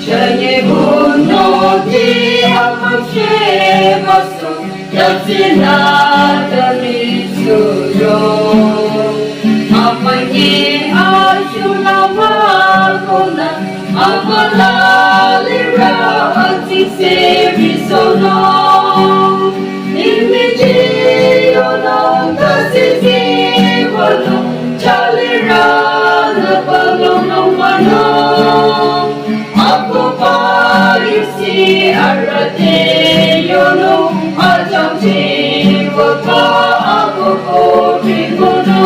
Shanye buno di amakhe maso yatsina tamisuro Amanyi ashuna makona Amalalira antiserisono Imiji yonong kasisi wano Chalira na palonong mano Ako pa yusi arate yono Ajang jiwa pa ako korikono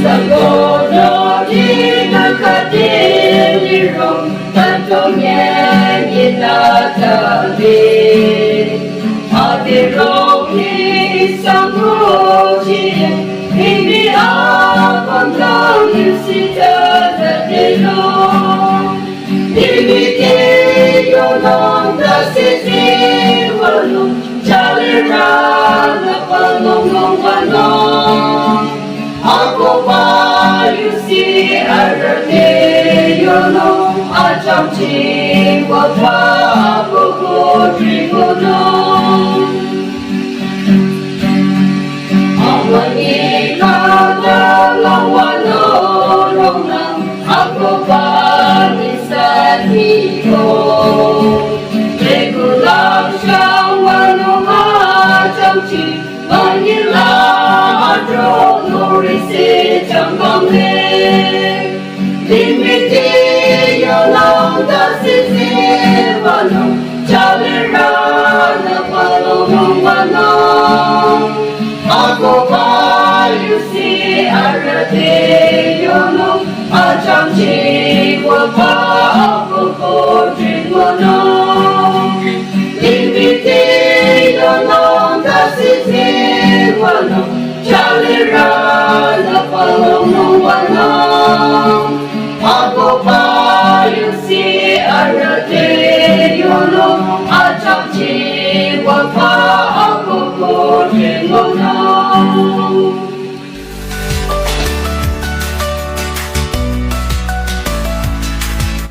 Sagono di nakadelirong Tantongnya itatali Adirong isang hoji Hindi akong lang yusita na dilong Ibigay ng nasisiwalong Chalira na palongong manong Ako pa yusi arate yono Ajang jiwa pa ako korikono Amanyi ka dalang wanorong nang Ako pa nisan hiko Regulang siyang wanong ajang chi Manila adro norisi jambangme Limiti yolang dasisi wanong Chalira na palomong wanong Ako pa yusi arate yono Ajang jiwa pa ako korikono Limiti yono dasisi wano Chalira na palomong wano